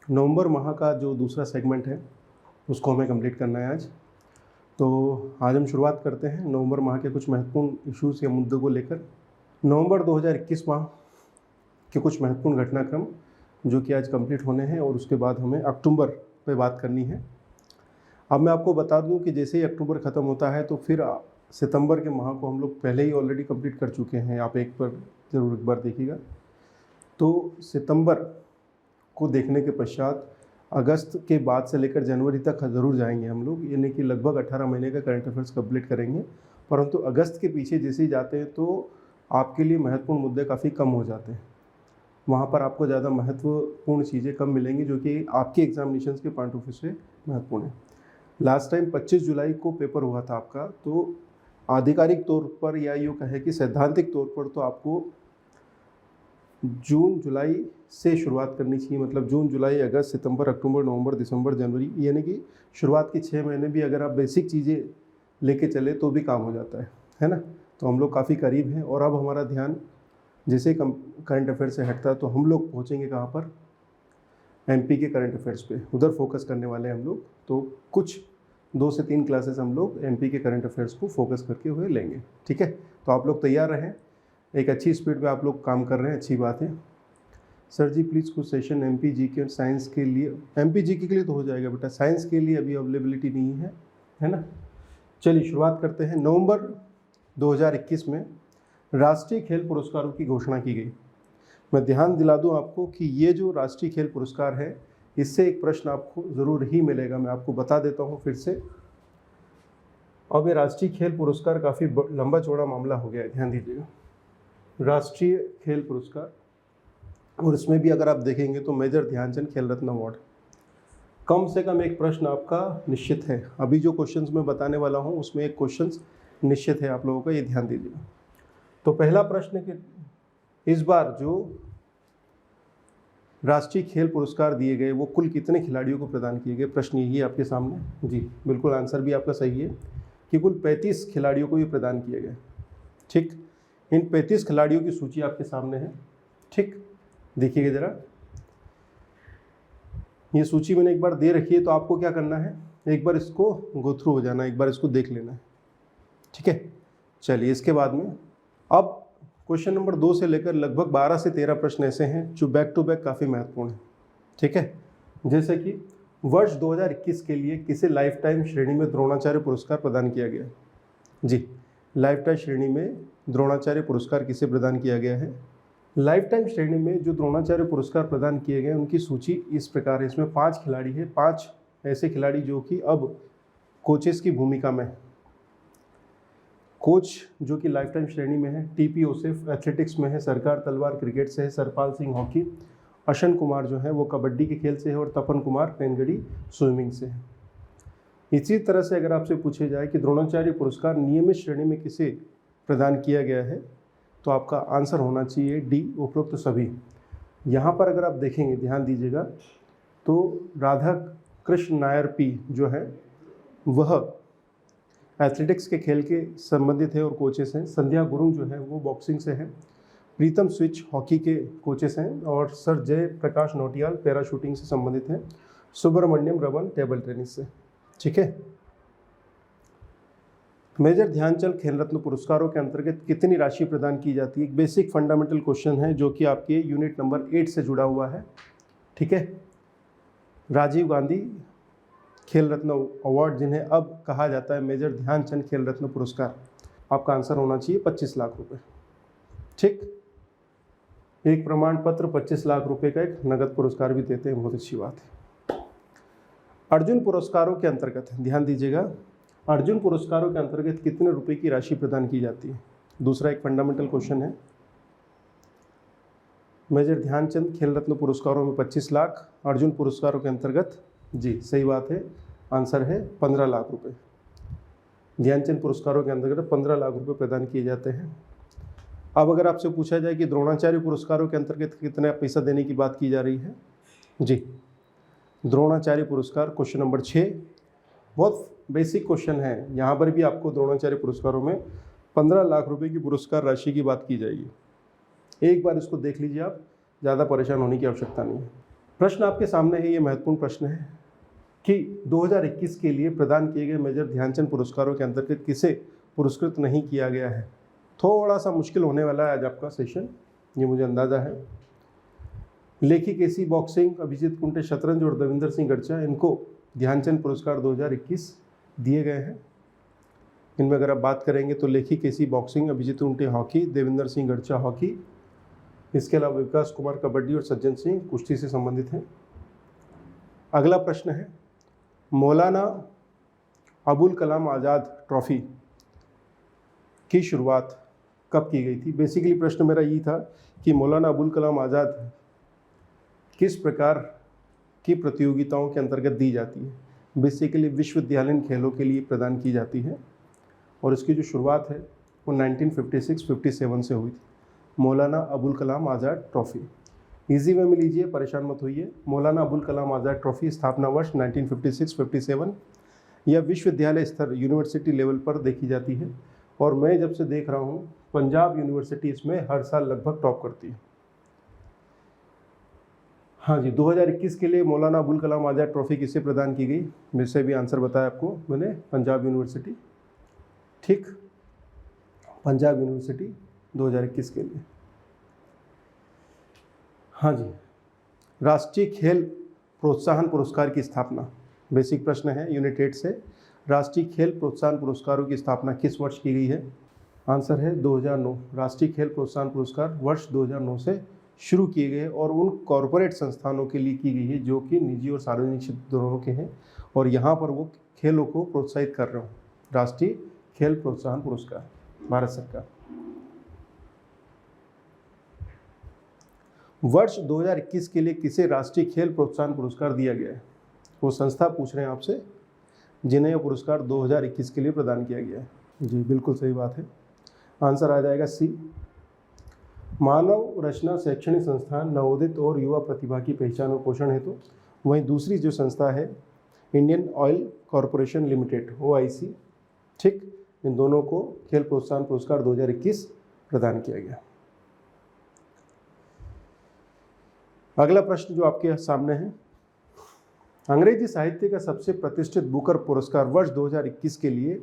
नवंबर माह का जो दूसरा सेगमेंट है उसको हमें कंप्लीट करना है आज। तो आज हम शुरुआत करते हैं नवंबर माह के कुछ महत्वपूर्ण इश्यूज़ या मुद्दों को लेकर। नवंबर 2021 माह के कुछ महत्वपूर्ण घटनाक्रम जो कि आज कंप्लीट होने हैं और उसके बाद हमें अक्टूबर पे बात करनी है। अब मैं आपको बता दूं कि जैसे ही अक्टूबर ख़त्म होता है तो फिर सितंबर के माह को हम लोग पहले ही ऑलरेडी कंप्लीट कर चुके हैं। आप एक बार देखिएगा। तो सितंबर को देखने के पश्चात अगस्त के बाद से लेकर जनवरी तक ज़रूर जाएंगे हम लोग, यानी कि लगभग 18 महीने का करंट अफेयर्स कंप्लीट करेंगे। परंतु अगस्त के पीछे जैसे ही जाते हैं तो आपके लिए महत्वपूर्ण मुद्दे काफ़ी कम हो जाते हैं। वहाँ पर आपको ज़्यादा महत्वपूर्ण चीज़ें कम मिलेंगी जो कि आपके एग्जामिनेशंस के पॉइंट ऑफ व्यू से महत्वपूर्ण है। लास्ट टाइम 25 जुलाई को पेपर हुआ था आपका, तो आधिकारिक तौर पर या यूँ कहे कि सैद्धांतिक तौर पर तो आपको जून जुलाई से शुरुआत करनी चाहिए। मतलब जून जुलाई अगस्त सितंबर अक्टूबर नवंबर दिसंबर जनवरी, यानी कि शुरुआत के 6 महीने भी अगर आप बेसिक चीज़ें लेके चले तो भी काम हो जाता है ना। तो हम लोग काफ़ी करीब हैं और अब हमारा ध्यान जैसे करंट अफेयर से हटता है तो हम लोग पहुँचेंगे कहाँ पर, एमपी के करंट अफेयर्स पे, उधर फोकस करने वाले हैं हम लोग। तो कुछ 2 से 3 क्लासेस हम लोग एमपी के करंट अफेयर्स को फोकस करके हुए लेंगे, ठीक है। तो आप लोग तैयार रहें, एक अच्छी स्पीड पे आप लोग काम कर रहे हैं, अच्छी बात है। सर जी प्लीज़ कुछ सेशन एमपी जीके और साइंस के लिए, एमपी जीके के लिए तो हो जाएगा बेटा, साइंस के लिए अभी अवेलेबिलिटी नहीं है ना। चलिए शुरुआत करते हैं। नवंबर 2021 में राष्ट्रीय खेल पुरस्कारों की घोषणा की गई। मैं ध्यान दिला दूं आपको कि ये जो राष्ट्रीय खेल पुरस्कार है इससे एक प्रश्न आपको ज़रूर ही मिलेगा। मैं आपको बता देता हूं फिर से। अब ये राष्ट्रीय खेल पुरस्कार काफ़ी लंबा चौड़ा मामला हो गया है, ध्यान दीजिएगा। राष्ट्रीय खेल पुरस्कार, और इसमें भी अगर आप देखेंगे तो मेजर ध्यानचंद खेल रत्न अवार्ड, कम से कम एक प्रश्न आपका निश्चित है। अभी जो क्वेश्चंस मैं बताने वाला हूं उसमें एक क्वेश्चन निश्चित है आप लोगों का, ये ध्यान दीजिएगा। तो पहला प्रश्न कि इस बार जो राष्ट्रीय खेल पुरस्कार दिए गए वो कुल कितने खिलाड़ियों को प्रदान किए गए, प्रश्न यही है आपके सामने। जी बिल्कुल, आंसर भी आपका सही है कि कुल 35 खिलाड़ियों को ये प्रदान किए गए, ठीक। इन 35 खिलाड़ियों की सूची आपके सामने है, ठीक। देखिएगा ज़रा, ये सूची मैंने एक बार दे रखी है, तो आपको क्या करना है, एक बार इसको गो थ्रू हो जाना, एक बार इसको देख लेना है, ठीक है। चलिए इसके बाद में अब क्वेश्चन नंबर 2 से लेकर लगभग 12 से 13 प्रश्न ऐसे हैं जो बैक टू बैक काफ़ी महत्वपूर्ण हैं, ठीक है। जैसे कि वर्ष 2021 के लिए किसे लाइफ टाइम श्रेणी में द्रोणाचार्य पुरस्कार प्रदान किया गया है। जी, लाइफ टाइम श्रेणी में द्रोणाचार्य पुरस्कार किसे प्रदान किया गया है। लाइफ टाइम श्रेणी में जो द्रोणाचार्य पुरस्कार प्रदान किए गए उनकी सूची इस प्रकार है। इसमें 5 खिलाड़ी है, 5 ऐसे खिलाड़ी जो कि अब कोचेस की भूमिका में है। कोच जो कि लाइफ टाइम श्रेणी में है, टीपी योसेफ एथलेटिक्स में है, सरकार तलवार क्रिकेट से है, सरपाल सिंह हॉकी, अशन कुमार जो है वो कबड्डी के खेल से है और तपन कुमार पेनगड़ी स्विमिंग से है। इसी तरह से अगर आपसे पूछे जाए कि द्रोणाचार्य पुरस्कार नियमित श्रेणी में किसे प्रदान किया गया है, तो आपका आंसर होना चाहिए डी, उपरोक्त सभी। यहाँ पर अगर आप देखेंगे, ध्यान दीजिएगा, तो राधा कृष्ण नायर पी जो है वह एथलेटिक्स के खेल के संबंधित है और कोचेस हैं। संध्या गुरुंग जो है वो बॉक्सिंग से है। प्रीतम स्विच हॉकी के कोचेस हैं और सर जय प्रकाश नोटियाल पैरा शूटिंग से संबंधित हैं। सुब्रमण्यम रमन टेबल टेनिस से, ठीक है। मेजर ध्यानचंद खेल रत्न पुरस्कारों के अंतर्गत कितनी राशि प्रदान की जाती है, एक बेसिक फंडामेंटल क्वेश्चन है जो कि आपके यूनिट नंबर 8 से जुड़ा हुआ है, ठीक है। राजीव गांधी खेल रत्न अवार्ड, जिन्हें अब कहा जाता है मेजर ध्यानचंद खेल रत्न पुरस्कार, आपका आंसर होना चाहिए 25 लाख रुपए, ठीक। एक प्रमाण पत्र 25 लाख रुपए का एक नगद पुरस्कार भी देते हैं, बहुत अच्छी बात है। अर्जुन पुरस्कारों के अंतर्गत, ध्यान दीजिएगा, अर्जुन पुरस्कारों के अंतर्गत कितने रुपए की राशि प्रदान की जाती है। दूसरा एक फंडामेंटल क्वेश्चन है। मेजर ध्यानचंद खेल रत्न पुरस्कारों में 25 लाख, अर्जुन पुरस्कारों के अंतर्गत, जी सही बात है, आंसर है 15 लाख रुपए। ध्यानचंद पुरस्कारों के अंतर्गत 15 लाख रुपए प्रदान किए जाते हैं। अब अगर आपसे पूछा जाए कि द्रोणाचार्य पुरस्कारों के अंतर्गत कितना पैसा देने की बात की जा रही है, जी द्रोणाचार्य पुरस्कार क्वेश्चन नंबर 6, बहुत बेसिक क्वेश्चन है। यहाँ पर भी आपको द्रोणाचार्य पुरस्कारों में 15 लाख रुपए की पुरस्कार राशि की बात की जाएगी। एक बार इसको देख लीजिए आप, ज़्यादा परेशान होने की आवश्यकता नहीं है। प्रश्न आपके सामने है, ये महत्वपूर्ण प्रश्न है कि 2021 के लिए प्रदान किए गए मेजर ध्यानचंद पुरस्कारों के अंतर्गत किसे पुरस्कृत नहीं किया गया है। थोड़ा सा मुश्किल होने वाला है आज आपका सेशन, ये मुझे अंदाज़ा है। लेखी केसी बॉक्सिंग, अभिजीत कुंटे शतरंज और देविंदर सिंह गरचा, इनको ध्यानचंद पुरस्कार 2021 दिए गए हैं। इनमें अगर आप बात करेंगे तो Lekhi K C boxing, Abhijit Kunte hockey, Devinder Singh Garcha hockey, इसके अलावा विकास कुमार कबड्डी और सज्जन सिंह कुश्ती से संबंधित हैं। अगला प्रश्न है, मौलाना अबुल कलाम आज़ाद ट्रॉफी की शुरुआत कब की गई थी। बेसिकली प्रश्न मेरा ये था कि मौलाना अबुल कलाम आज़ाद किस प्रकार की प्रतियोगिताओं के अंतर्गत दी जाती है। बेसिकली विश्वविद्यालयीन खेलों के लिए प्रदान की जाती है और इसकी जो शुरुआत है वो 1956-57 से हुई थी। Maulana Abul Kalam Azad trophy easy way में लीजिए, परेशान मत होइए। मौलाना अबुल कलाम आज़ाद ट्रॉफ़ी स्थापना वर्ष 1956-57 यह विश्वविद्यालय स्तर यूनिवर्सिटी लेवल पर देखी जाती है और मैं जब से देख रहा हूँ पंजाब यूनिवर्सिटी इसमें हर साल लगभग टॉप करती है। हाँ जी, 2021 के लिए मौलाना अबुल कलाम आज़ाद ट्रॉफ़ी किसे प्रदान की गई, मेरे से भी आंसर बताया आपको मैंने, पंजाब यूनिवर्सिटी। ठीक, पंजाब यूनिवर्सिटी 2021 के लिए। हाँ जी, राष्ट्रीय खेल प्रोत्साहन पुरस्कार की स्थापना, बेसिक प्रश्न है यूनिट 8 से। राष्ट्रीय खेल प्रोत्साहन पुरस्कारों की स्थापना किस वर्ष की गई है। आंसर है 2009। राष्ट्रीय खेल प्रोत्साहन पुरस्कार वर्ष 2009 से शुरू किए गए और उन कॉरपोरेट संस्थानों के लिए की गई है जो कि निजी और सार्वजनिक क्षेत्र दोनों के हैं और यहाँ पर वो खेलों को प्रोत्साहित कर रहे हो। राष्ट्रीय खेल प्रोत्साहन पुरस्कार, भारत सरकार। वर्ष 2021 के लिए किसे राष्ट्रीय खेल प्रोत्साहन पुरस्कार दिया गया है। वो संस्था पूछ रहे हैं आपसे जिन्हें यह पुरस्कार 2021 के लिए प्रदान किया गया है। जी बिल्कुल सही बात है, आंसर आ जाएगा सी, मानव रचना शैक्षणिक संस्थान नवोदित और युवा प्रतिभा की पहचान और पोषण हेतु। तो वहीं दूसरी जो संस्था है Indian oil corporation limited OIC। ठीक, इन दोनों को खेल प्रोत्साहन पुरस्कार 2021 प्रदान किया गया। अगला प्रश्न जो आपके सामने है, अंग्रेजी साहित्य का सबसे प्रतिष्ठित बुकर पुरस्कार वर्ष 2021 के लिए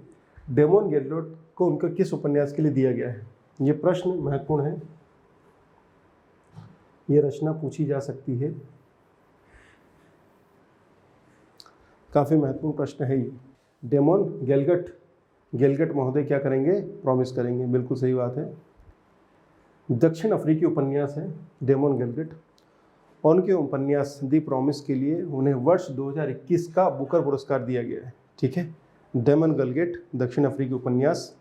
डेमोन गैल्गट को उनके किस उपन्यास के लिए दिया गया है। ये प्रश्न महत्वपूर्ण है, ये रचना पूछी जा सकती है, काफ़ी महत्वपूर्ण प्रश्न है ये। डेमोन गैल्गट महोदय क्या करेंगे, प्रॉमिस करेंगे, बिल्कुल सही बात है। दक्षिण अफ्रीकी उपन्यास है डेमोन गैल्गट और उनके उपन्यास दी प्रॉमिस के लिए उन्हें वर्ष 2021 का बुकर पुरस्कार दिया गया है। ठीक है, डेमन गैल्गट दक्षिण अफ्रीकी उपन्यास।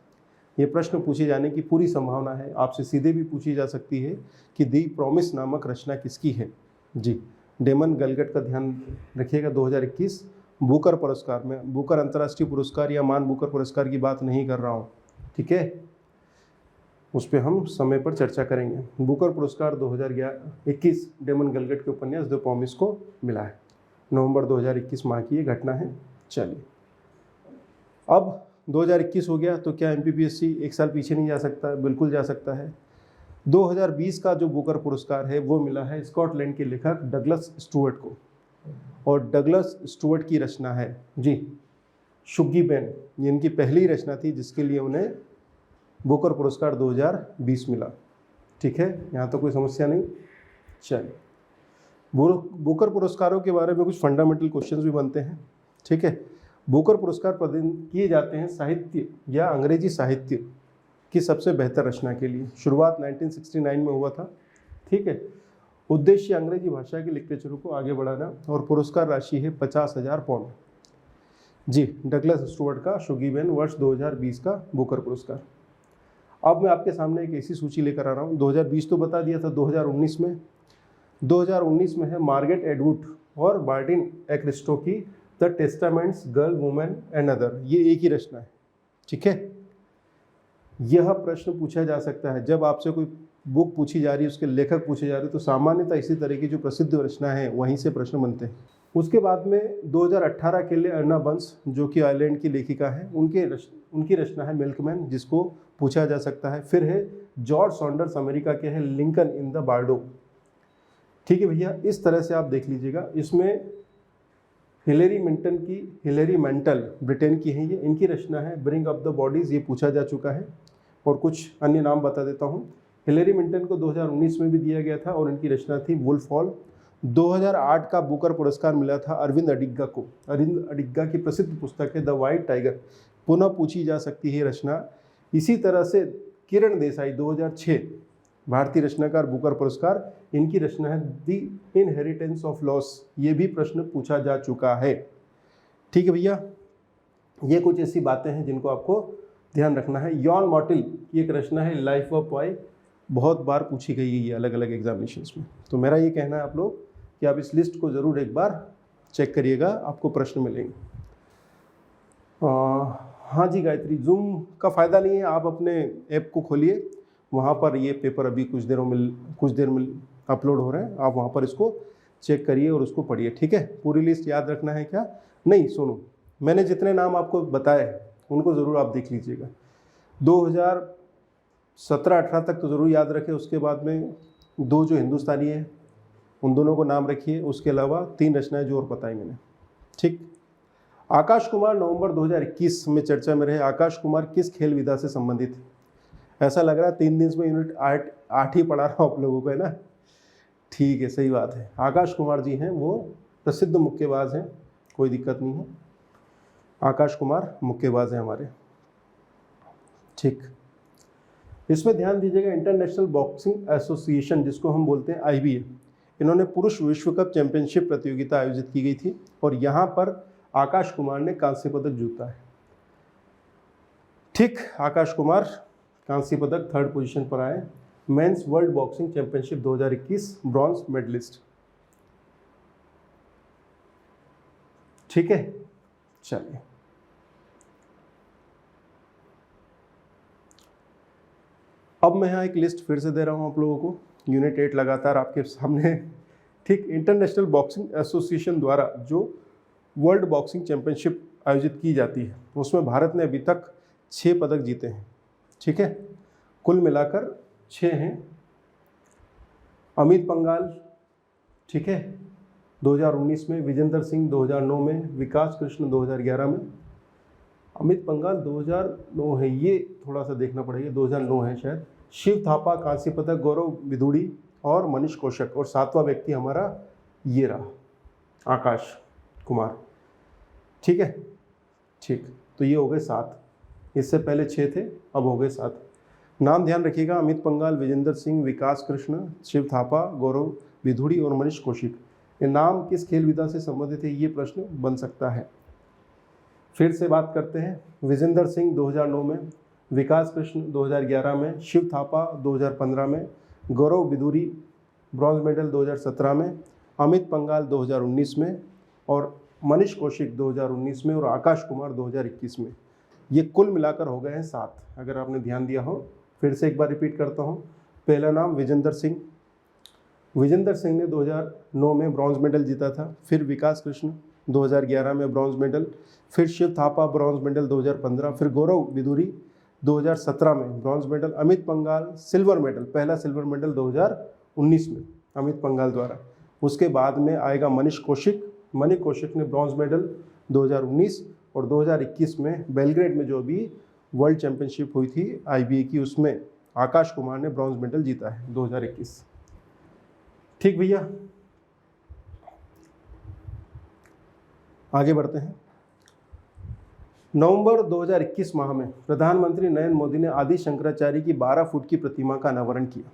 ये प्रश्न पूछे जाने की पूरी संभावना है, आपसे सीधे भी पूछी जा सकती है कि दी प्रॉमिस नामक रचना किसकी है। जी, डेमन गैल्गट का ध्यान रखिएगा। 2021 बुकर पुरस्कार में, बुकर अंतर्राष्ट्रीय पुरस्कार या मान बुकर पुरस्कार की बात नहीं कर रहा हूँ, ठीक है, उस पर हम समय पर चर्चा करेंगे। बुकर पुरस्कार 2021 डेमन गैल्गट के उपन्यास द प्रॉमिस को मिला है। नवंबर 2021 माह की ये घटना है। चलिए, अब 2021 हो गया तो क्या MPPSC एक साल पीछे नहीं जा सकता, बिल्कुल जा सकता है। 2020 का जो बुकर पुरस्कार है वो मिला है स्कॉटलैंड के लेखक डगलस स्टुअर्ट को और डगलस स्टुअर्ट की रचना है जी शुग्गी बैन। ये इनकी पहली रचना थी जिसके लिए उन्हें बुकर पुरस्कार 2020 मिला। ठीक है, यहाँ तो कोई समस्या नहीं। चलिए, बुकर पुरस्कारों के बारे में कुछ फंडामेंटल क्वेश्चंस भी बनते हैं। ठीक है, बुकर पुरस्कार प्रदान किए जाते हैं साहित्य या अंग्रेजी साहित्य की सबसे बेहतर रचना के लिए। शुरुआत 1969 में हुआ था। ठीक है, उद्देश्य अंग्रेजी भाषा की लिटरेचर को आगे बढ़ाना और पुरस्कार राशि है 50,000 पाउंड। जी, डगलस स्टुअर्ट का शुग्गी बैन वर्ष 2020 का बुकर पुरस्कार। अब मैं आपके सामने एक ऐसी सूची लेकर आ रहा हूँ। 2020 तो बता दिया था, 2019 में है मार्गरेट एटवुड और मार्टिन एक्रिस्टो की the testaments girl woman and other. ये एक ही रचना है। ठीक है, यह प्रश्न पूछा जा सकता है जब आपसे कोई बुक पूछी जा रही है, उसके लेखक पूछे जा रहे हैं, तो सामान्यतः इसी तरह की जो प्रसिद्ध रचना है वहीं से प्रश्न बनते हैं। उसके बाद में 2018 के लिए अर्ना बंस जो कि आयरलैंड की लेखिका है, उनकी रचना है मिल्कमैन, जिसको पूछा जा सकता है। फिर है जॉर्ज सॉन्डर्स, अमेरिका के हैं, लिंकन इन द बार्डो। ठीक है भैया, इस तरह से आप देख लीजिएगा। इसमें हिलेरी मेंटल ब्रिटेन की है, ये इनकी रचना है ब्रिंग अप द बॉडीज़, ये पूछा जा चुका है। और कुछ अन्य नाम बता देता हूँ। हिलेरी मेंटन को 2019 में भी दिया गया था और इनकी रचना थी वुल्फ हॉल। 2008 का बुकर पुरस्कार मिला था अरविंद अडिगा को। अरविंद अडिगा की प्रसिद्ध पुस्तक है द वाइट टाइगर, पुनः पूछी जा सकती है रचना। इसी तरह से किरण देसाई 2006 भारतीय रचनाकार बुकर पुरस्कार, इनकी रचना है द इनहेरिटेंस ऑफ लॉस, ये भी प्रश्न पूछा जा चुका है। ठीक है भैया, ये कुछ ऐसी बातें हैं जिनको आपको ध्यान रखना है। यॉन मॉटिल की एक रचना है लाइफ ऑफ पाई, बहुत बार पूछी गई है ये अलग अलग एग्जामिनेशंस में। तो मेरा ये कहना है आप लोग कि आप इस लिस्ट को ज़रूर एक बार चेक करिएगा, आपको प्रश्न मिलेंगे। हाँ जी गायत्री, जूम का फ़ायदा नहीं है, आप अपने ऐप को खोलिए, वहाँ पर ये पेपर अभी कुछ देर में अपलोड हो रहे हैं, आप वहाँ पर इसको चेक करिए और उसको पढ़िए। ठीक है, पूरी लिस्ट याद रखना है क्या? नहीं, सुनो, मैंने जितने नाम आपको बताए उनको ज़रूर आप देख लीजिएगा। 2017-18 तक तो ज़रूर याद रखें। उसके बाद में 2 जो हिंदुस्तानी है उन दोनों को नाम रखिए, उसके अलावा 3 रचनाएं जो और बताई मैंने। ठीक। आकाश कुमार नवंबर 2021 में चर्चा में रहे। आकाश कुमार किस खेल विधा से संबंधित? ऐसा लग रहा है 3 दिन में यूनिट 8 ही पढ़ा रहा हूँ आप लोगों को, है ना? ठीक है, सही बात है। आकाश कुमार जी हैं वो प्रसिद्ध मुक्केबाज हैं, कोई दिक्कत नहीं है। आकाश कुमार मुक्केबाज हैं हमारे। ठीक, इसमें ध्यान दीजिएगा, इंटरनेशनल बॉक्सिंग एसोसिएशन जिसको हम बोलते हैं IBA, इन्होंने पुरुष विश्व कप चैंपियनशिप प्रतियोगिता आयोजित की गई थी और यहाँ पर आकाश कुमार ने कांस्य पदक जीता है। ठीक, आकाश कुमार कांस्य पदक 3rd पोजीशन पर आए। Men's world boxing championship 2021 bronze medallist. ठीक है, चलिए अब मैं यहाँ एक लिस्ट फिर से दे रहा हूँ आप लोगों को, यूनिट 8 लगातार आपके सामने। ठीक, इंटरनेशनल बॉक्सिंग एसोसिएशन द्वारा जो वर्ल्ड बॉक्सिंग चैंपियनशिप आयोजित की जाती है उसमें भारत ने अभी तक 6 पदक जीते हैं। ठीक है, कुल मिलाकर 6 हैं। अमित पंघाल, ठीक है, 2019 में, विजेंदर सिंह 2009 में, विकास कृष्ण 2011 में। अमित पंघाल 2009 है, ये थोड़ा सा देखना पड़ेगा, 2009 है शायद। शिव थापा कांस्य पदक, गौरव विधुड़ी और मनीष कौशिक, और 7वां व्यक्ति हमारा ये रहा आकाश कुमार। ठीक है, ठीक, तो ये हो गए 7, इससे पहले 6 थे, अब हो गए 7। नाम ध्यान रखिएगा, अमित पंघाल, विजेंदर सिंह, विकास कृष्ण, शिव थापा, गौरव विधुड़ी और मनीष कौशिक। ये नाम किस खेल विधा से संबंधित है, ये प्रश्न बन सकता है। फिर से बात करते हैं, विजेंदर सिंह 2009 में, विकास कृष्ण 2011 में, शिव थापा 2015 में, गौरव विधुड़ी ब्रॉन्ज मेडल 2017 में, अमित पंघाल 2019 में और मनीष कौशिक 2019 में और आकाश कुमार 2021 में। ये कुल मिलाकर हो गए हैं 7, अगर आपने ध्यान दिया हो। फिर से एक बार रिपीट करता हूँ। पहला नाम विजेंदर सिंह, विजेंदर सिंह ने 2009 में ब्रॉन्ज मेडल जीता था। फिर विकास कृष्ण 2011 में ब्रॉन्ज मेडल, फिर शिव थापा ब्रॉन्ज मेडल 2015, फिर गौरव विधुड़ी 2017 में bronze medal, Amit Panghal silver medal, पहला सिल्वर मेडल 2019 में अमित पंघाल द्वारा। उसके बाद में आएगा मनीष कौशिक, मनीष कौशिक ने ब्रॉन्ज मेडल 2019 और 2021 में बेलग्रेड में जो अभी वर्ल्ड चैंपियनशिप हुई थी IBA की, उसमें आकाश कुमार ने ब्रॉन्ज मेडल जीता है 2021। ठीक भैया, आगे बढ़ते हैं। नवंबर 2021 माह में प्रधानमंत्री नरेंद्र मोदी ने आदि शंकराचार्य की 12 फुट की प्रतिमा का अनावरण किया।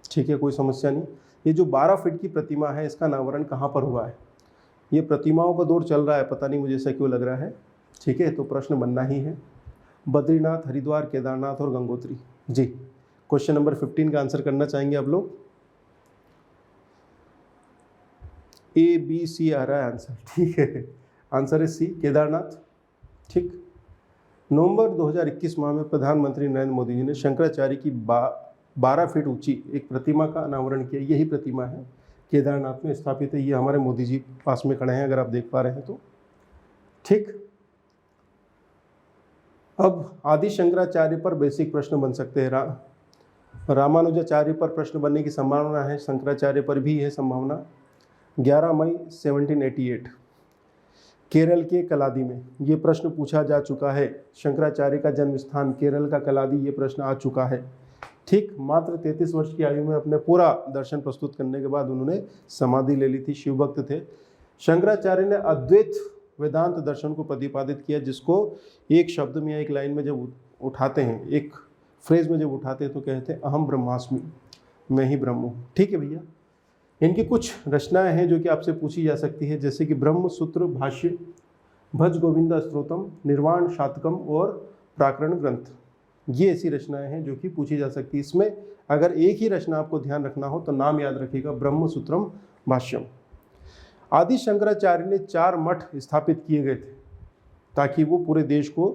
ठीक है, कोई समस्या नहीं। ये जो 12 फीट की प्रतिमा है, इसका अनावरण कहाँ पर हुआ है? ये प्रतिमाओं का दौर चल रहा है, पता नहीं मुझे ऐसा क्यों लग रहा है। ठीक है, तो प्रश्न बनना ही है। बद्रीनाथ, हरिद्वार, केदारनाथ और गंगोत्री। जी, क्वेश्चन नंबर 15 का आंसर करना चाहेंगे आप लोग? ABC आ रहा है आंसर। ठीक है, आंसर है C, केदारनाथ। ठीक, नवंबर 2021 माह में प्रधानमंत्री नरेंद्र मोदी जी ने शंकराचार्य की 12 फीट ऊंची एक प्रतिमा का अनावरण किया। यही प्रतिमा है, केदारनाथ में स्थापित है। ये हमारे मोदी जी पास में खड़े हैं, अगर आप देख पा रहे हैं तो। ठीक, अब आदि शंकराचार्य पर बेसिक प्रश्न बन सकते हैं। रामानुजाचार्य पर प्रश्न बनने की संभावना है, शंकराचार्य पर भी है संभावना। 11 मई 1788 केरल के कलादी में ये प्रश्न पूछा जा चुका है। शंकराचार्य का जन्म स्थान केरल का कलादी, ये प्रश्न आ चुका है। ठीक, मात्र 33 वर्ष की आयु में अपने पूरा दर्शन प्रस्तुत करने के बाद उन्होंने समाधि ले ली थी। शिव भक्त थे। शंकराचार्य ने अद्वैत वेदांत दर्शन को प्रतिपादित किया, जिसको एक शब्द में या एक लाइन में जब उठाते हैं, एक फ्रेज में जब उठाते हैं तो कहते हैं अहम ब्रह्मास्मि, मैं ही ब्रह्म हूँ। ठीक है भैया। इनकी कुछ रचनाएं हैं जो कि आपसे पूछी जा सकती है, जैसे कि ब्रह्म सूत्र भाष्य, भज गोविंदा स्तोत्रम, निर्वाण शातकम और प्राकरण ग्रंथ। ये ऐसी रचनाएं हैं जो कि पूछी जा सकती है। इसमें अगर एक ही रचना आपको ध्यान रखना हो तो नाम याद रखिएगा, ब्रह्म सूत्रम भाष्यम। आदि शंकराचार्य ने 4 मठ स्थापित किए गए थे ताकि वो पूरे देश को,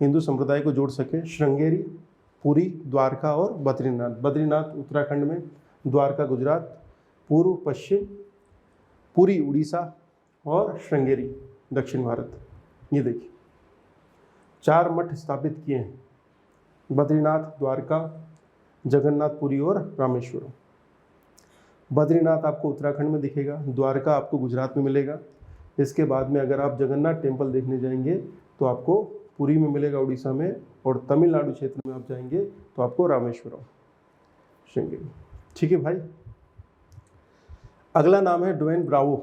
हिंदू संप्रदाय को जोड़ सके। श्रृंगेरी, पुरी, द्वारका और बद्रीनाथ। बद्रीनाथ उत्तराखंड में, द्वारका गुजरात, पूर्व पश्चिम, पुरी उड़ीसा और श्रृंगेरी दक्षिण भारत। ये देखिए 4 मठ स्थापित किए हैं, बद्रीनाथ, द्वारका, जगन्नाथपुरी और रामेश्वरम। बद्रीनाथ आपको उत्तराखंड में दिखेगा, द्वारका आपको गुजरात में मिलेगा। इसके बाद में अगर आप जगन्नाथ टेम्पल देखने जाएंगे तो आपको पुरी में मिलेगा उड़ीसा में, और तमिलनाडु क्षेत्र में आप जाएंगे तो आपको रामेश्वरम, श्रृंगेरी। ठीक है भाई। अगला नाम है ड्वेन ब्रावो।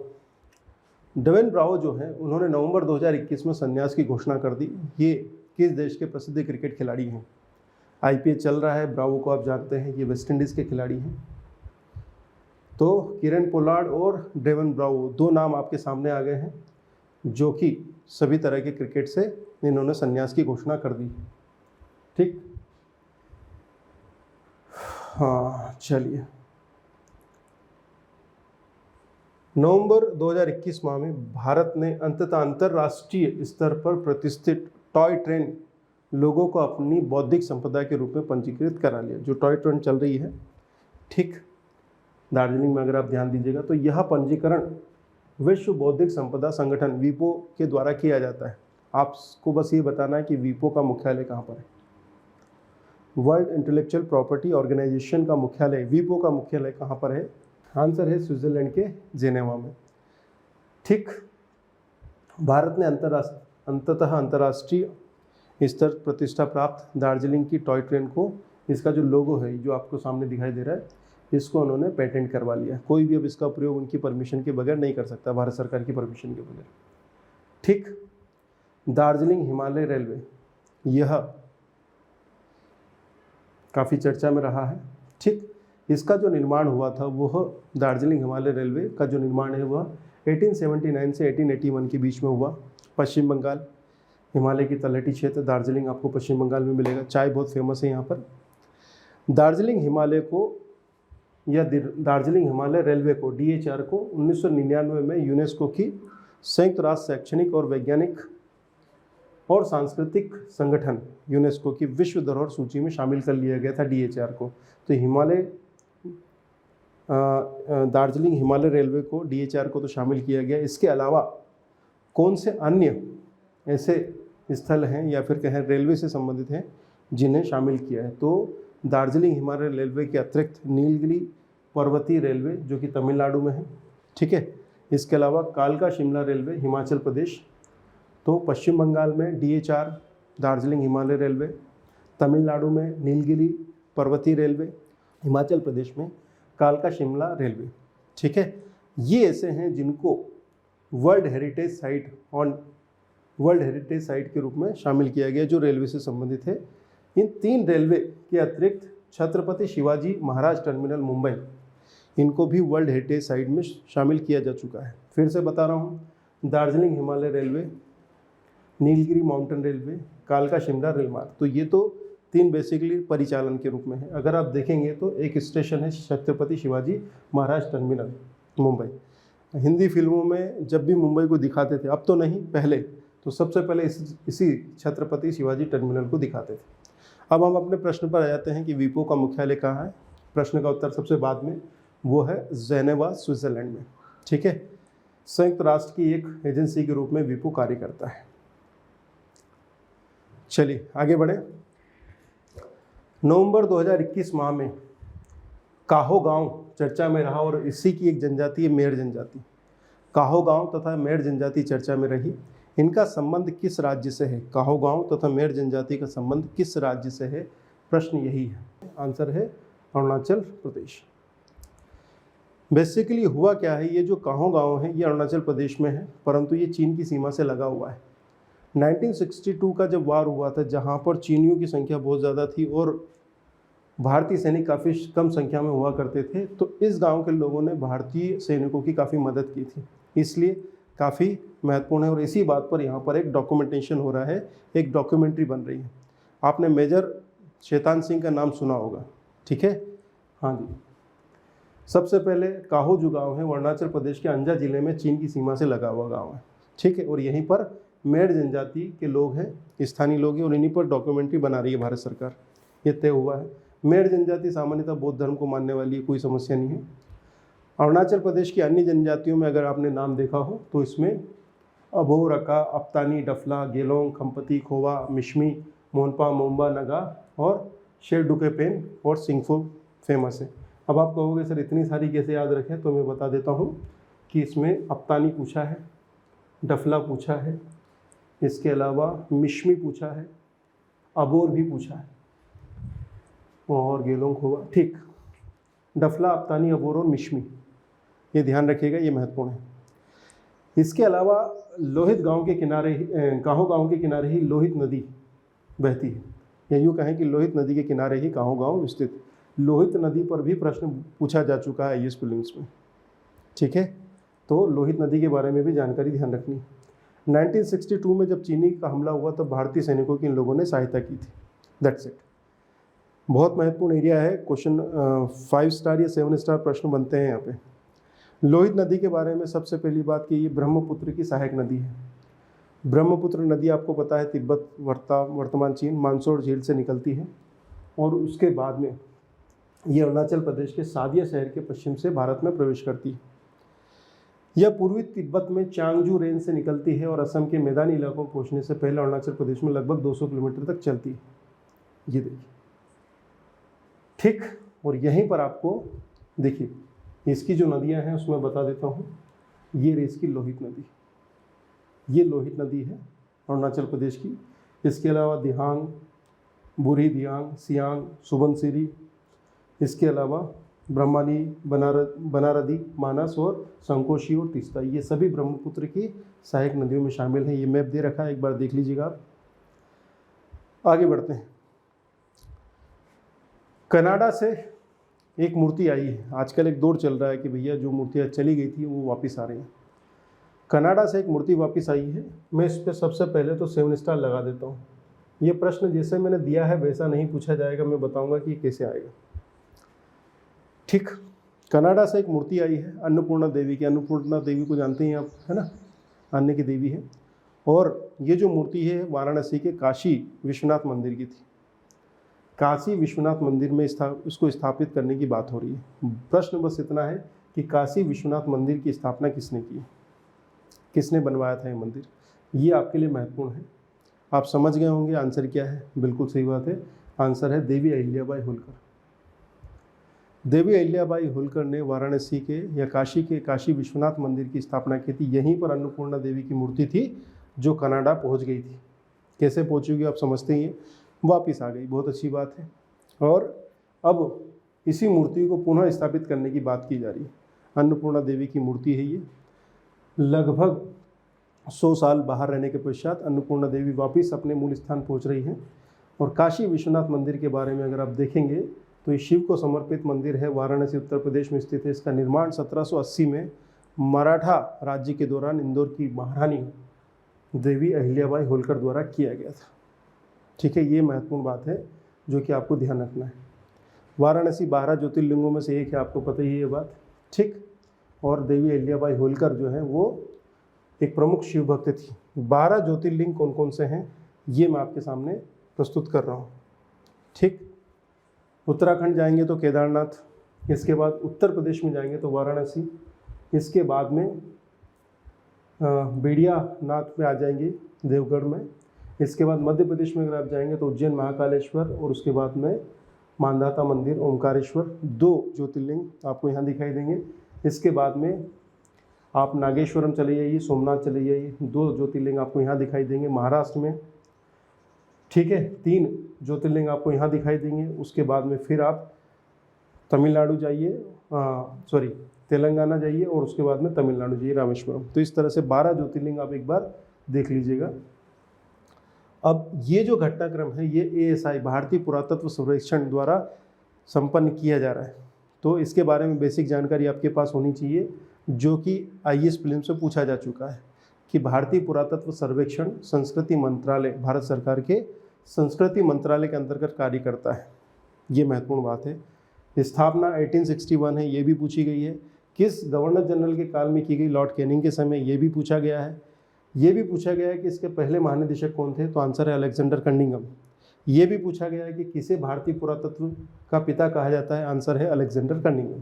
ड्वेन ब्रावो जो है, उन्होंने नवंबर 2021 में संन्यास की घोषणा कर दी। ये किस देश के प्रसिद्ध क्रिकेट खिलाड़ी हैं? आईपीएल चल रहा है, ब्रावो को आप जानते हैं, ये वेस्ट इंडीज़ के खिलाड़ी हैं। तो किरण पोलार्ड और ड्वेन ब्रावो, 2 नाम आपके सामने आ गए हैं जो कि सभी तरह के क्रिकेट से इन्होंने संन्यास की घोषणा कर दी। ठीक, हाँ चलिए। नवंबर 2021 माह में भारत ने अंततः अंतर्राष्ट्रीय स्तर पर प्रतिष्ठित टॉय ट्रेन लोगों को अपनी बौद्धिक संपदा के रूप में पंजीकृत करा लिया। जो टॉय ट्रेन चल रही है, ठीक, दार्जिलिंग में अगर आप ध्यान दीजिएगा तो यह पंजीकरण विश्व बौद्धिक संपदा संगठन वीपो के द्वारा किया जाता है। आपको बस ये बताना है कि वीपो का मुख्यालय कहाँ पर है। वर्ल्ड इंटेलेक्चुअल प्रॉपर्टी ऑर्गेनाइजेशन का मुख्यालय, वीपो का मुख्यालय कहाँ पर है? आंसर है स्विट्जरलैंड के जेनेवा में। ठीक, भारत ने अंततः अंतर्राष्ट्रीय स्तर प्रतिष्ठा प्राप्त दार्जिलिंग की टॉय ट्रेन को, इसका जो लोगो है जो आपको सामने दिखाई दे रहा है, इसको उन्होंने पेटेंट करवा लिया। कोई भी अब इसका प्रयोग उनकी परमिशन के बगैर नहीं कर सकता, भारत सरकार की परमिशन के बगैर। ठीक, दार्जिलिंग हिमालय रेलवे, यह काफ़ी चर्चा में रहा है। ठीक, इसका जो निर्माण हुआ था वह दार्जिलिंग हिमालय रेलवे का जो निर्माण है वह 1879 से 1881 के बीच में हुआ। पश्चिम बंगाल, हिमालय की तलहटी क्षेत्र दार्जिलिंग आपको पश्चिम बंगाल में मिलेगा। चाय बहुत फेमस है यहाँ पर। दार्जिलिंग हिमालय को या दार्जिलिंग हिमालय रेलवे को, DHR को 1999 में यूनेस्को की संयुक्त राष्ट्र शैक्षणिक और वैज्ञानिक और सांस्कृतिक संगठन यूनेस्को की विश्व धरोहर सूची में शामिल कर लिया गया था DHR को। तो हिमालय दार्जिलिंग हिमालय रेलवे को, DHR को तो शामिल किया गया। इसके अलावा कौन से अन्य ऐसे स्थल हैं या फिर कहें रेलवे से संबंधित हैं जिन्हें शामिल किया है? तो दार्जिलिंग हिमालय रेलवे के अतिरिक्त नीलगिरी पर्वतीय रेलवे जो कि तमिलनाडु में है। ठीक है, इसके अलावा कालका शिमला रेलवे हिमाचल प्रदेश, तो पश्चिम बंगाल में DHR दार्जिलिंग हिमालय रेलवे, तमिलनाडु में नीलगिरी पर्वतीय रेलवे, हिमाचल प्रदेश में कालका शिमला रेलवे। ठीक है, ये ऐसे हैं जिनको वर्ल्ड हेरिटेज साइट के रूप में शामिल किया गया जो रेलवे से संबंधित है। इन 3 रेलवे के अतिरिक्त छत्रपति शिवाजी महाराज टर्मिनल मुंबई, इनको भी वर्ल्ड हेरिटेज साइट में शामिल किया जा चुका है। फिर से बता रहा हूँ, Darjeeling Himalaya railway, Nilgiri mountain railway, कालका शिमला रेल मार्ग, तो ये तो 3 बेसिकली परिचालन के रूप में है। अगर आप देखेंगे तो एक स्टेशन है छत्रपति शिवाजी महाराज टर्मिनल मुंबई। हिंदी फिल्मों में जब भी मुंबई को दिखाते थे, अब तो नहीं, पहले तो सबसे पहले इसी छत्रपति शिवाजी टर्मिनल को दिखाते थे। अब हम अपने प्रश्न पर आ जाते हैं कि वीपो का मुख्यालय कहाँ है। प्रश्न का उत्तर सबसे बाद में, वो है जेनेवा स्विट्जरलैंड में। ठीक है, संयुक्त राष्ट्र की एक एजेंसी के रूप में वीपो कार्य करता है। चलिए आगे बढ़े। नवंबर 2021 माह में काहो गांव चर्चा में रहा और इसी की एक जनजाति है मेड़ जनजाति। काहो गांव तथा मेड़ जनजाति चर्चा में रही। इनका संबंध किस राज्य से है? काहो गांव तथा मेड़ जनजाति का संबंध किस राज्य से है? प्रश्न यही है। आंसर है अरुणाचल प्रदेश। बेसिकली हुआ क्या है, ये जो काहो गांव है ये अरुणाचल प्रदेश में है, परंतु ये चीन की सीमा से लगा हुआ है। 1962 का जब वार हुआ था, जहाँ पर चीनियों की संख्या बहुत ज़्यादा थी और भारतीय सैनिक काफ़ी कम संख्या में हुआ करते थे, तो इस गांव के लोगों ने भारतीय सैनिकों की काफ़ी मदद की थी, इसलिए काफ़ी महत्वपूर्ण है। और इसी बात पर यहाँ पर एक डॉक्यूमेंटेशन हो रहा है, एक डॉक्यूमेंट्री बन रही है। आपने मेजर शैतान सिंह का नाम सुना होगा, ठीक है? हाँ जी। सबसे पहले काहो जो गाँव है वो अरुणाचल प्रदेश के अंजा जिले में चीन की सीमा से लगा हुआ गाँव है, ठीक है? और यहीं पर मेड़ जनजाति के लोग हैं, स्थानीय लोग हैं, और इन्हीं पर डॉक्यूमेंट्री बना रही है भारत सरकार। ये तय हुआ है। मेड़ जनजाति सामान्यतः बौद्ध धर्म को मानने वाली है, कोई समस्या नहीं है। अरुणाचल प्रदेश की अन्य जनजातियों में अगर आपने नाम देखा हो तो इसमें अबो, रका, अप्तानी, डफला, गेलोंग, खम्पति, खोवा, मिश्मी, मोनपा, मोम्बा, नगा और शेरडुकेपेन और सिंगफो फेमस है। अब आप कहोगे सर इतनी सारी कैसे याद रखें, तो मैं बता देता हूँ कि इसमें अप्तानी पूछा है, डफला पूछा है, इसके अलावा मिश्मी पूछा है, अबोर भी पूछा है और गेलोंग खोवा, ठीक। डफला, अप्तानी, अबोर और मिश्मी, ये ध्यान रखिएगा, ये महत्वपूर्ण है। इसके अलावा लोहित गांव के किनारे, काहो गांव के किनारे ही लोहित नदी बहती है, या यूँ कहें कि लोहित नदी के किनारे ही काहो गांव स्थित। लोहित नदी पर भी प्रश्न पूछा जा चुका है IAS प्रीलिम्स में, ठीक है? तो लोहित नदी के बारे में भी जानकारी ध्यान रखनी। 1962 में जब चीनी का हमला हुआ तब भारतीय सैनिकों की इन लोगों ने सहायता की थी। That's it. बहुत महत्वपूर्ण एरिया है। क्वेश्चन 5 स्टार या 7 स्टार प्रश्न बनते हैं यहाँ पे। लोहित नदी के बारे में सबसे पहली बात कि ये ब्रह्मपुत्र की सहायक नदी है। ब्रह्मपुत्र नदी आपको पता है तिब्बत, वर्तमान चीन, मानसोर झील से निकलती है और उसके बाद में ये अरुणाचल प्रदेश के सादिया शहर के पश्चिम से भारत में प्रवेश करती है। यह पूर्वी तिब्बत में चांगजू रेंज से निकलती है और असम के मैदानी इलाकों में पहुंचने से पहले अरुणाचल प्रदेश में लगभग 200 किलोमीटर तक चलती है। ये देखिए, ठीक। और यहीं पर आपको देखिए इसकी जो नदियां हैं उसमें बता देता हूँ। ये रेस की लोहित नदी, ये लोहित नदी है अरुणाचल प्रदेश की। इसके अलावा दिहांग, बुरी दियांग, सियांग, सुबनसिरी, इसके अलावा ब्रह्मणी, बनारदी, मानस और संकोशी और तीस्ता, ये सभी ब्रह्मपुत्र की सहायक नदियों में शामिल हैं। ये मैप दे रखा है, एक बार देख लीजिएगा आप। आगे बढ़ते हैं। कनाडा से एक मूर्ति आई है। आजकल एक दौर चल रहा है कि भैया जो मूर्तियाँ चली गई थी वो वापस आ रही हैं। कनाडा से एक मूर्ति वापस आई है। मैं इस पर सबसे पहले तो 7 स्टार लगा देता हूँ। ये प्रश्न जैसे मैंने दिया है वैसा नहीं पूछा जाएगा, मैं बताऊंगा कि कैसे आएगा, ठीक। कनाडा से एक मूर्ति आई है अन्नपूर्णा देवी की। अन्नपूर्णा देवी को जानते हैं आप, है ना? अन्न की देवी है। और ये जो मूर्ति है वाराणसी के काशी विश्वनाथ मंदिर की थी। काशी विश्वनाथ मंदिर में उसको स्थापित करने की बात हो रही है। प्रश्न बस इतना है कि काशी विश्वनाथ मंदिर की स्थापना किसने की, किसने बनवाया था ये मंदिर, ये आपके लिए महत्वपूर्ण है। आप समझ गए होंगे आंसर क्या है। बिल्कुल सही बात है, आंसर है देवी अहिल्याबाई होलकर। देवी अहिल्याबाई होलकर ने वाराणसी के या काशी के काशी विश्वनाथ मंदिर की स्थापना की थी। यहीं पर अन्नपूर्णा देवी की मूर्ति थी जो कनाडा पहुंच गई थी। कैसे पहुंचेगी आप समझते ही हैं, वापिस आ गई, बहुत अच्छी बात है। और अब इसी मूर्ति को पुनः स्थापित करने की बात की जा रही है। अन्नपूर्णा देवी की मूर्ति है ये। लगभग 100 साल बाहर रहने के पश्चात अन्नपूर्णा देवी वापस अपने मूल स्थान पहुंच रही हैं। और काशी विश्वनाथ मंदिर के बारे में अगर आप देखेंगे तो ये शिव को समर्पित मंदिर है, वाराणसी उत्तर प्रदेश में स्थित है। इसका निर्माण 1780 में मराठा राज्य के दौरान इंदौर की महारानी देवी अहिल्याबाई होलकर द्वारा किया गया था, ठीक है। ये महत्वपूर्ण बात है जो कि आपको ध्यान रखना है। वाराणसी 12 ज्योतिर्लिंगों में से एक है, आपको पता ही है ये बात, ठीक। और देवी अहिल्याबाई होलकर जो है वो एक प्रमुख शिव भक्त थी। 12 ज्योतिर्लिंग कौन कौन से हैं ये मैं आपके सामने प्रस्तुत कर रहा हूँ, ठीक। उत्तराखंड जाएंगे तो केदारनाथ, इसके बाद उत्तर प्रदेश में जाएंगे तो वाराणसी, इसके बाद में बेड़ियानाथ में आ जाएंगे देवगढ़ में। इसके बाद मध्य प्रदेश में अगर आप जाएंगे तो उज्जैन महाकालेश्वर, और उसके बाद में मांधाता मंदिर, ओमकारेश्वर, 2 ज्योतिर्लिंग आपको यहाँ दिखाई देंगे। इसके बाद में आप नागेश्वरम चले जाइए, सोमनाथ चले जाइए, 2 ज्योतिर्लिंग आपको यहाँ दिखाई देंगे महाराष्ट्र में, ठीक है। 3 ज्योतिर्लिंग आपको यहाँ दिखाई देंगे। उसके बाद में फिर आप तमिलनाडु जाइए, तेलंगाना जाइए और उसके बाद में तमिलनाडु जाइए, रामेश्वरम। तो इस तरह से 12 ज्योतिर्लिंग आप एक बार देख लीजिएगा। अब ये जो घटनाक्रम है ये ASI भारतीय पुरातत्व सर्वेक्षण द्वारा संपन्न किया जा रहा है, तो इसके बारे में बेसिक जानकारी आपके पास होनी चाहिए, जो कि IAS प्रीलिम्स से पूछा जा चुका है कि भारतीय पुरातत्व सर्वेक्षण संस्कृति मंत्रालय, भारत सरकार के संस्कृति मंत्रालय के अंतर्गत कार्य करता है। ये महत्वपूर्ण बात है। स्थापना 1861 है, ये भी पूछी गई है। किस गवर्नर जनरल के काल में की गई, लॉर्ड कैनिंग के समय, ये भी पूछा गया है। ये भी पूछा गया है कि इसके पहले महानिदेशक कौन थे, तो आंसर है अलेक्जेंडर कनिंघम। ये भी पूछा गया है कि किसे भारतीय पुरातत्व का पिता कहा जाता है, आंसर है अलेक्जेंडर कनिंघम।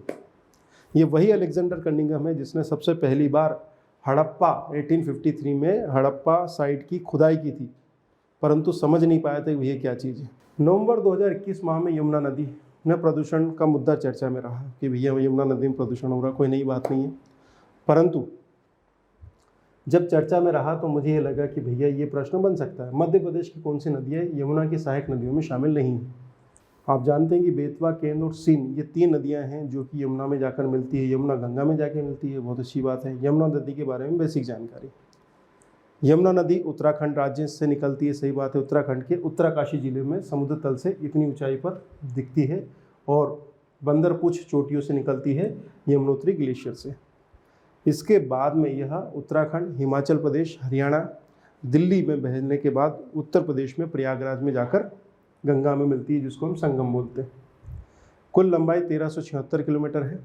ये वही अलेक्जेंडर कनिंघम है जिसने सबसे पहली बार हड़प्पा 1853 में हड़प्पा साइट की खुदाई की थी, परंतु समझ नहीं पाया था कि ये क्या चीज़ है। नवंबर 2021 माह में यमुना नदी में प्रदूषण का मुद्दा चर्चा में रहा कि भैया यमुना नदी में प्रदूषण हो रहा, कोई नई बात नहीं है। परंतु जब चर्चा में रहा तो मुझे ये लगा कि भैया ये प्रश्न बन सकता है, मध्य प्रदेश की कौन सी नदियाँ यमुना की सहायक नदियों में शामिल नहीं हैं। आप जानते हैं कि बेतवा, केंद्र और सीन, ये 3 नदियाँ हैं जो कि यमुना में जाकर मिलती है, यमुना गंगा में जाकर मिलती है। बहुत अच्छी बात है। यमुना नदी के बारे में बेसिक जानकारी। यमुना नदी उत्तराखंड राज्य से निकलती है, सही बात है। उत्तराखंड के उत्तरकाशी जिले में समुद्र तल से इतनी ऊंचाई पर दिखती है और बंदरपुछ चोटियों से निकलती है यमुनोत्री ग्लेशियर से। इसके बाद में यह उत्तराखंड, हिमाचल प्रदेश, हरियाणा, दिल्ली में बहने के बाद उत्तर प्रदेश में प्रयागराज में जाकर गंगा में मिलती है, जिसको हम संगम बोलते हैं। कुल लंबाई 1376 किलोमीटर है।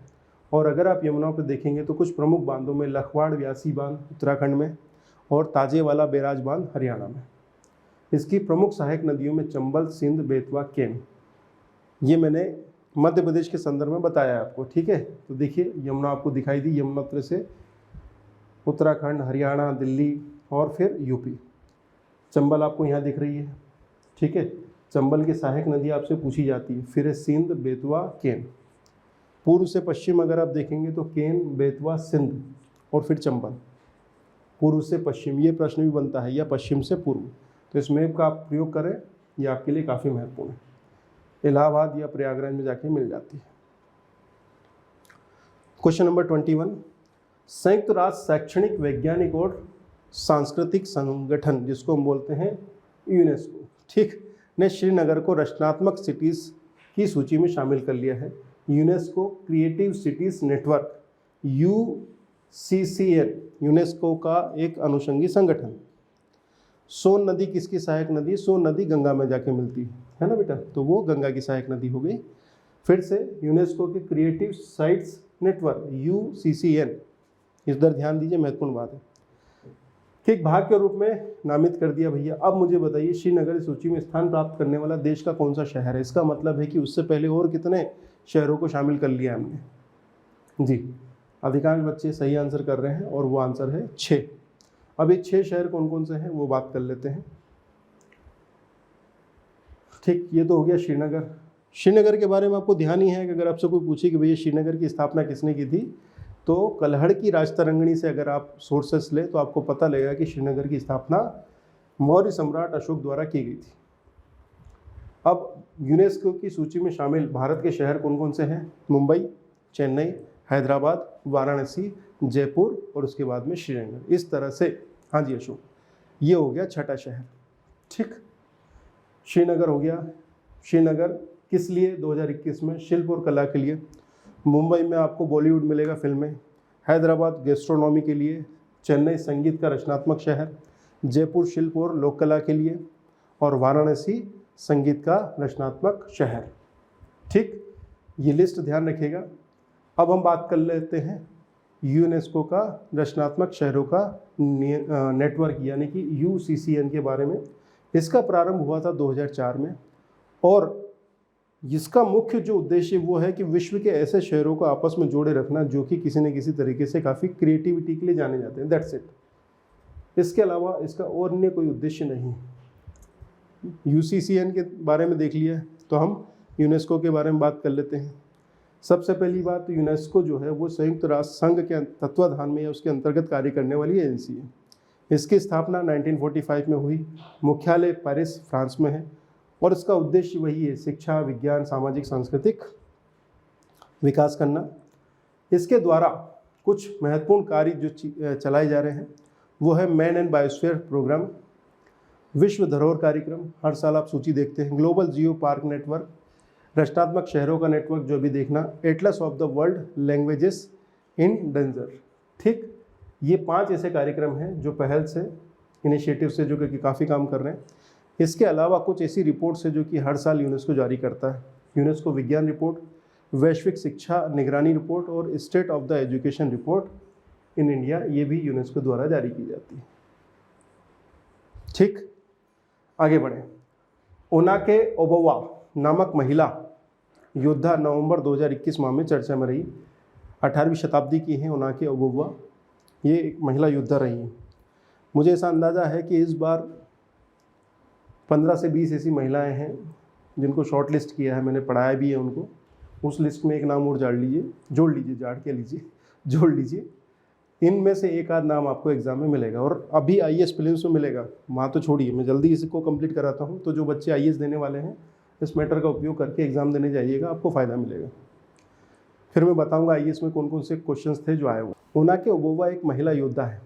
और अगर आप यमुना पर देखेंगे तो कुछ प्रमुख बांधों में लखवाड़ व्यासी बांध उत्तराखंड में और ताजेवाला बैराज बांध हरियाणा में। इसकी प्रमुख सहायक नदियों में चंबल, सिंध, बेतवा, केन। ये मैंने मध्य प्रदेश के संदर्भ में बताया आपको, ठीक है। तो देखिए यमुना आपको दिखाई दी, यमुनोत्र से उत्तराखंड, हरियाणा, दिल्ली और फिर यूपी। चंबल आपको यहाँ दिख रही है, ठीक है। चंबल की सहायक नदी आपसे पूछी जाती है। फिर है सिंध, बेतवा, केन। पूर्व से पश्चिम अगर आप देखेंगे तो केन, बेतवा, सिंध और फिर चंबल। पूर्व से पश्चिम ये प्रश्न भी बनता है, या पश्चिम से पूर्व। तो इस मैप का आप प्रयोग करें, ये आपके लिए काफ़ी महत्वपूर्ण है। इलाहाबाद या प्रयागराज में जाके मिल जाती है। क्वेश्चन नंबर 21, संयुक्त राष्ट्र शैक्षणिक, वैज्ञानिक और सांस्कृतिक संगठन, जिसको हम बोलते हैं यूनेस्को, ठीक, ने श्रीनगर को रचनात्मक सिटीज़ की सूची में शामिल कर लिया है। UNESCO creative cities network, UCCN, UNESCO का एक अनुषंगी संगठन। सोन नदी किसकी सहायक नदी है? सोन नदी गंगा में जाके मिलती है ना बेटा, तो वो गंगा की सहायक नदी हो गई। फिर से यूनेस्को के क्रिएटिव साइट्स नेटवर्क, UCCN, इधर ध्यान दीजिए, महत्वपूर्ण बात है, कि एक भाग के रूप में नामित कर दिया भैया। अब मुझे बताइए श्रीनगर इस सूची में स्थान प्राप्त करने वाला देश का कौन सा शहर है? इसका मतलब है कि उससे पहले और कितने शहरों को शामिल कर लिया हमने जी। अधिकांश बच्चे सही आंसर कर रहे हैं और वो आंसर है 6। अब ये 6 शहर कौन कौन से हैं वो बात कर लेते हैं, ठीक। ये तो हो गया श्रीनगर। श्रीनगर के बारे में आपको ध्यान ही है कि अगर आपसे कोई पूछे कि भैया श्रीनगर की स्थापना किसने की थी, तो कलहड़ की राजतरंगिणी से अगर आप सोर्सेस ले तो आपको पता लगेगा कि श्रीनगर की स्थापना मौर्य सम्राट अशोक द्वारा की गई थी। अब यूनेस्को की सूची में शामिल भारत के शहर कौन कौन से हैं? मुंबई, चेन्नई, हैदराबाद, वाराणसी, जयपुर और उसके बाद में श्रीनगर। इस तरह से, हाँ जी अशोक, ये हो गया 6ठा शहर, ठीक। श्रीनगर हो गया। श्रीनगर किस लिए? 2021 में शिल्प और कला के लिए। मुंबई में आपको बॉलीवुड मिलेगा, फिल्में। हैदराबाद गैस्ट्रोनॉमी के लिए। चेन्नई संगीत का रचनात्मक शहर। जयपुर शिल्प और लोक कला के लिए। और वाराणसी संगीत का रचनात्मक शहर, ठीक। ये लिस्ट ध्यान रखिएगा। अब हम बात कर लेते हैं यूनेस्को का रचनात्मक शहरों का नेटवर्क यानी कि UCCN के बारे में। इसका प्रारंभ हुआ था 2004 में और इसका मुख्य जो उद्देश्य वो है कि विश्व के ऐसे शहरों को आपस में जोड़े रखना जो कि किसी न किसी तरीके से काफ़ी क्रिएटिविटी के लिए जाने जाते हैं, दैट्स इट। इसके अलावा इसका और अन्य कोई उद्देश्य नहीं। UCCN के बारे में देख लिया तो हम यूनेस्को के बारे में बात कर लेते हैं। सबसे पहली बात, यूनेस्को जो है वो संयुक्त राष्ट्र संघ के तत्वाधान में या उसके अंतर्गत कार्य करने वाली एजेंसी है। इसकी स्थापना 1945 में हुई। मुख्यालय पेरिस, फ्रांस में है और इसका उद्देश्य वही है, शिक्षा, विज्ञान, सामाजिक, सांस्कृतिक विकास करना। इसके द्वारा कुछ महत्वपूर्ण कार्य जो चलाए जा रहे हैं वो है मैन एंड बायोस्फीयर प्रोग्राम, विश्व धरोहर कार्यक्रम, हर साल आप सूची देखते हैं, ग्लोबल जियो पार्क नेटवर्क, रचनात्मक शहरों का नेटवर्क जो भी देखना, Atlas of the world languages in danger. ठीक, ये 5 ऐसे कार्यक्रम हैं जो पहल से, इनिशिएटिव से जो कि काफ़ी काम कर रहे हैं। इसके अलावा कुछ ऐसी रिपोर्ट्स है जो कि हर साल यूनेस्को जारी करता है। यूनेस्को विज्ञान रिपोर्ट, वैश्विक शिक्षा निगरानी रिपोर्ट और state of the education report in India, ये भी यूनेस्को द्वारा जारी की जाती है। ठीक, आगे बढ़ें। ओनाके ओबव्वा नामक महिला योद्धा नवंबर 2021 माह में चर्चा में रही। 18वीं शताब्दी की हैं ओनाके ओबव्वा, ये एक महिला योद्धा रही हैं। मुझे ऐसा अंदाज़ा है कि इस बार 15 से 20 ऐसी महिलाएं हैं जिनको शॉर्ट लिस्ट किया है, मैंने पढ़ाया भी है उनको। उस लिस्ट में एक नाम और जोड़ लीजिए। इनमें से एक आध नाम आपको एग्जाम में मिलेगा और अभी आईएएस प्रीलिम्स में मिलेगा, वहाँ तो छोड़िए, मैं जल्दी इसको कंप्लीट कराता हूँ। तो जो बच्चे आईएएस देने वाले हैं इस मैटर का उपयोग करके एग्ज़ाम देने जाइएगा, आपको फ़ायदा मिलेगा। फिर मैं बताऊँगा आईएएस में कौन कौन से क्वेश्चंस थे जो आए हुए। ओनाके ओबव्वा एक महिला योद्धा है,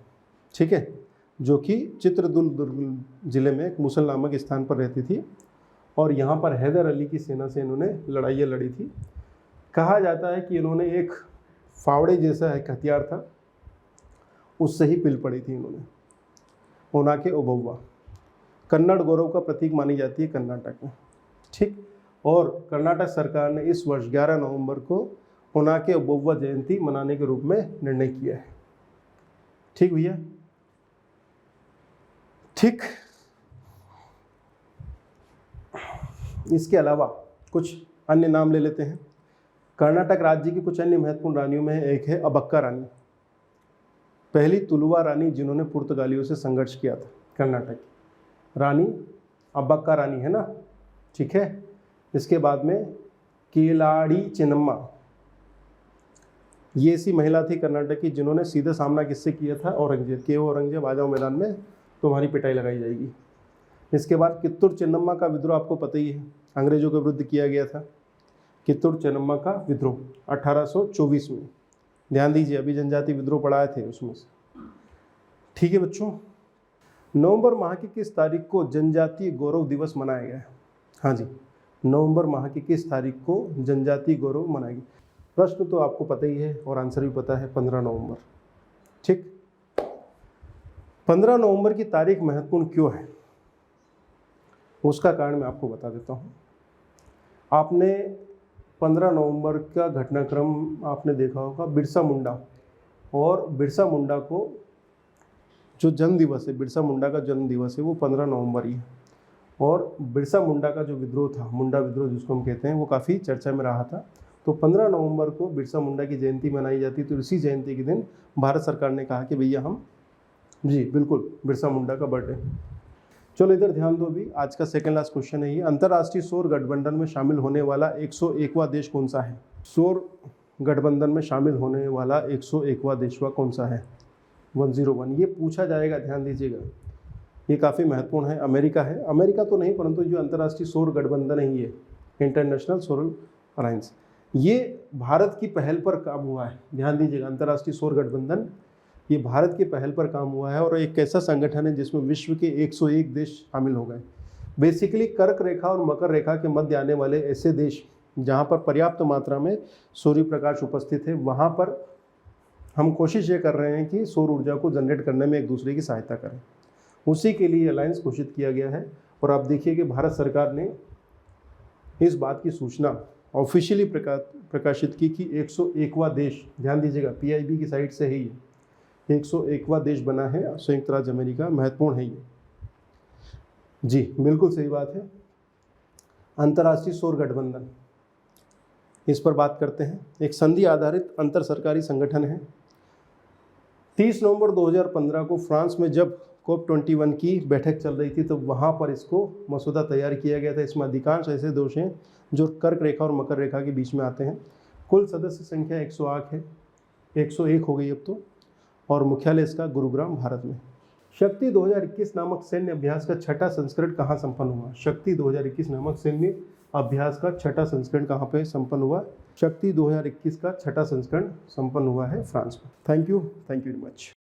ठीक है, जो कि चित्रदुर्ग जिले में एक मुसल नामक स्थान पर रहती थी और यहाँ पर हैदर अली की सेना से इन्होंने लड़ाइयाँ लड़ी थी। कहा जाता है कि इन्होंने एक फावड़े जैसा एक हथियार था, उससे ही पिल पड़ी थी इन्होंने। ओनाके ओबव्वा कन्नड़ गौरव का प्रतीक मानी जाती है कर्नाटक में। ठीक, और कर्नाटक सरकार ने इस वर्ष 11 नवंबर को ओनाके ओबव्वा जयंती मनाने के रूप में निर्णय किया है। ठीक भैया, ठीक। इसके अलावा कुछ अन्य नाम ले लेते हैं। कर्नाटक राज्य की कुछ अन्य महत्वपूर्ण रानियों में एक है अबक्का रानी, पहली तुलुवा रानी जिन्होंने पुर्तगालियों से संघर्ष किया था। कर्नाटक रानी अबक्का रानी है ना, ठीक है। इसके बाद में केलाड़ी चेन्नम्मा, ये ऐसी महिला थी कर्नाटक की जिन्होंने सीधा सामना किससे किया था, औरंगजेब के। औरंगजेब आ जाओ मैदान में, तुम्हारी पिटाई लगाई जाएगी। इसके बाद कित्तूर चेन्नम्मा का विद्रोह आपको पता ही है, अंग्रेजों के विरुद्ध किया गया था। कित्तूर चेन्नम्मा का विद्रोह 1824 में, ध्यान दीजिए, अभी जनजाति विद्रोह पढ़ाए थे उसमें से। ठीक है बच्चों, नवंबर माह की किस तारीख को जनजातीय गौरव दिवस मनाया गया है? हाँ जी, नवंबर माह की किस तारीख को जनजातीय गौरव मनाया गया? प्रश्न तो आपको पता ही है और आंसर भी पता है, 15 नवंबर। ठीक, 15 नवंबर की तारीख महत्वपूर्ण क्यों है उसका कारण मैं आपको बता देता हूँ। आपने 15 नवंबर का घटनाक्रम आपने देखा होगा, बिरसा मुंडा, और बिरसा मुंडा को जो जन्म दिवस है, बिरसा मुंडा का जन्म दिवस है वो 15 नवंबर ही है। और बिरसा मुंडा का जो विद्रोह था, मुंडा विद्रोह जिसको हम कहते हैं, वो काफ़ी चर्चा में रहा था। तो 15 नवंबर को बिरसा मुंडा की जयंती मनाई जाती। तो इसी जयंती के दिन भारत सरकार ने कहा कि भैया हम, जी बिल्कुल, बिरसा मुंडा का बर्थडे। चलो इधर ध्यान दो। भी आज का सेकंड लास्ट क्वेश्चन है ये, अंतर्राष्ट्रीय सौर गठबंधन में शामिल होने वाला 101वां देश कौन सा है? सौर गठबंधन में शामिल होने वाला 101वां देश कौन सा है? 101, ये पूछा जाएगा, ध्यान दीजिएगा, ये काफ़ी महत्वपूर्ण है। अमेरिका है, अमेरिका तो नहीं, परंतु जो अंतर्राष्ट्रीय सौर गठबंधन है ये इंटरनेशनल सोलर अलायंस, ये भारत की पहल पर काम हुआ है। ध्यान दीजिएगा, अंतर्राष्ट्रीय सौर गठबंधन ये भारत की पहल पर काम हुआ है और एक ऐसा संगठन है जिसमें विश्व के 101 देश शामिल हो गए। बेसिकली कर्क रेखा और मकर रेखा के मध्य आने वाले ऐसे देश जहाँ पर पर्याप्त मात्रा में सूर्य प्रकाश उपस्थित है, वहाँ पर हम कोशिश ये कर रहे हैं कि सौर ऊर्जा को जनरेट करने में एक दूसरे की सहायता करें। उसी के लिए अलायंस घोषित किया गया है। और आप देखिए कि भारत सरकार ने इस बात की सूचना ऑफिशियली प्रकाशित की कि 101वां देश, ध्यान दीजिएगा, PIB की साइट से ही 101वां देश बना है संयुक्त राज्य अमेरिका। महत्वपूर्ण है ये, जी बिल्कुल सही बात है। अंतर्राष्ट्रीय सौर गठबंधन, इस पर बात करते हैं। एक संधि आधारित अंतर सरकारी संगठन है। 30 नवंबर 2015 को फ्रांस में जब COP21 की बैठक चल रही थी, तो वहाँ पर इसको मसौदा तैयार किया गया था। इसमें अधिकांश ऐसे देश हैं जो कर्क रेखा और मकर रेखा के बीच में आते हैं। कुल सदस्य संख्या 108 है, 101 हो गई अब तो, और मुख्यालय इसका गुरुग्राम, भारत में। शक्ति 2021 नामक सैन्य अभ्यास का छठा संस्करण कहाँ संपन्न हुआ? शक्ति 2021 नामक सैन्य अभ्यास का छठा संस्करण कहाँ पे संपन्न हुआ? शक्ति 2021 का छठा संस्करण संपन्न हुआ है फ्रांस में। Thank you very much.